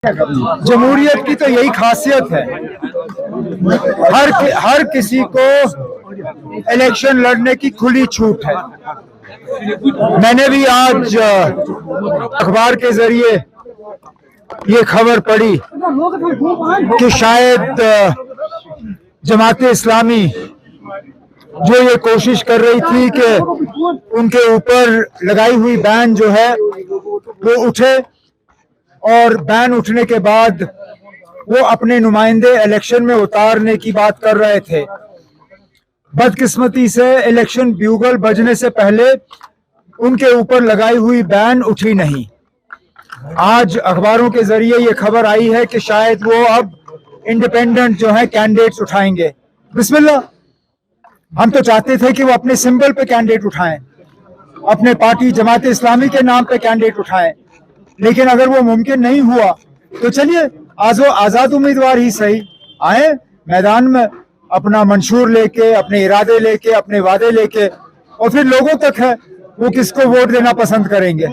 जमहूरियत की तो यही खासियत है, हर किसी को इलेक्शन लड़ने की खुली छूट है। मैंने भी आज अखबार के जरिए ये खबर पढ़ी कि शायद जमाते इस्लामी जो ये कोशिश कर रही थी कि उनके ऊपर लगाई हुई बैन जो है वो उठे, और बैन उठने के बाद वो अपने नुमाइंदे इलेक्शन में उतारने की बात कर रहे थे। बदकिस्मती से इलेक्शन ब्यूगल बजने से पहले उनके ऊपर लगाई हुई बैन उठी नहीं। आज अखबारों के जरिए ये खबर आई है कि शायद वो अब इंडिपेंडेंट जो है कैंडिडेट्स उठाएंगे। बिस्मिल्लाह, हम तो चाहते थे कि वो अपने सिंबल पे कैंडिडेट उठाएं, अपने पार्टी जमात इस्लामी के नाम पे कैंडिडेट उठाएं, लेकिन अगर वो मुमकिन नहीं हुआ तो चलिए आजाद उम्मीदवार ही सही आए मैदान में, अपना मंशूर लेके, अपने इरादे लेके, अपने वादे लेके, और फिर लोगों तक है वो किसको वोट देना पसंद करेंगे।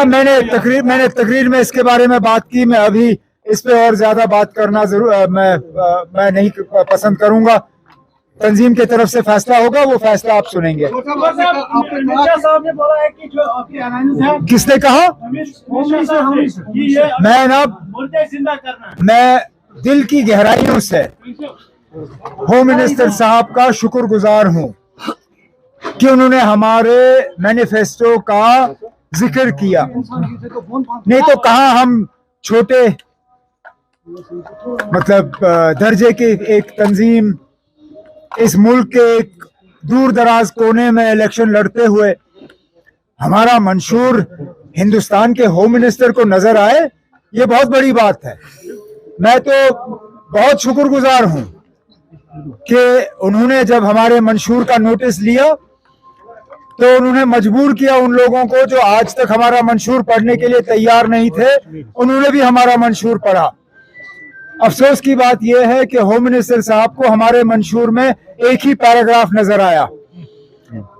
मैंने तकरीर में इसके बारे में बात की। मैं अभी इस पे और ज्यादा बात करना मैं नहीं पसंद करूंगा। तंजीम की तरफ से फैसला होगा, वो फैसला आप सुनेंगे। किसने कहा? मैं दिल की गहराइयों से होम मिनिस्टर साहब का शुक्रगुजार हूं कि उन्होंने हमारे मैनिफेस्टो का जिक्र किया। नहीं तो कहाँ हम छोटे दर्जे की एक तंजीम इस मुल्क के एक दूर दराज कोने में इलेक्शन लड़ते हुए हमारा मंशूर हिंदुस्तान के होम मिनिस्टर को नजर आए, ये बहुत बड़ी बात है। मैं तो बहुत शुक्रगुजार हूं कि उन्होंने जब हमारे मंशूर का नोटिस लिया तो उन्होंने मजबूर किया उन लोगों को जो आज तक हमारा मंशूर पढ़ने के लिए तैयार नहीं थे, उन्होंने भी हमारा मंशूर पढ़ा। अफसोस की बात यह है कि होम मिनिस्टर साहब को हमारे मंशूर में एक ही पैराग्राफ नजर आया,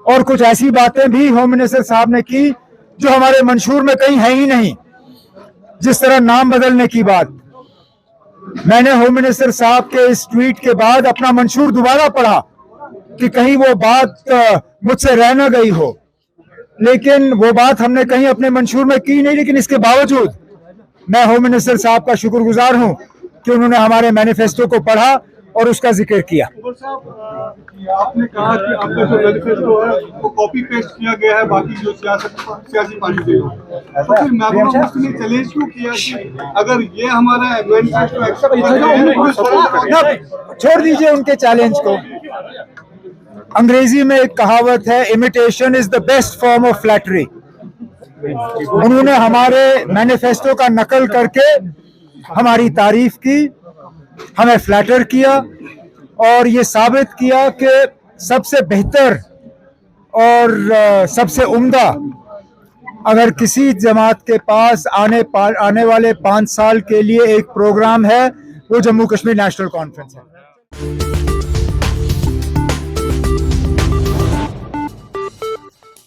और कुछ ऐसी बातें भी होम मिनिस्टर साहब ने की जो हमारे मंशूर में कहीं है ही नहीं, जिस तरह नाम बदलने की बात। मैंने होम मिनिस्टर साहब के इस ट्वीट के बाद अपना मंशूर दोबारा पढ़ा कि कहीं वो बात मुझसे रह न गई हो, लेकिन वो बात हमने कहीं अपने मंशूर में की नहीं। लेकिन इसके बावजूद मैं होम मिनिस्टर साहब का शुक्रगुजार हूं कि उन्होंने हमारे मैनिफेस्टो को पढ़ा और उसका जिक्र किया। आपने कहा कि आपका जो मैनिफेस्टो है वो कॉपी पेस्ट किया गया है बाकी जो सियासी पार्टी के लोग, तो फिर महबूबा मुफ्ती ने चैलेंज क्यों किया कि अगर ये हमारा मैनिफेस्टो छोड़ दीजिए उनके चैलेंज को। अंग्रेजी में एक कहावत है, imitation is the best form of flattery. उन्होंने हमारे मैनिफेस्टो का नकल करके हमारी तारीफ की, हमें फ्लैटर किया, और ये साबित किया कि सबसे बेहतर और सबसे उम्दा अगर किसी जमात के पास आने वाले 5 साल के लिए एक प्रोग्राम है वो जम्मू कश्मीर नेशनल कॉन्फ्रेंस है।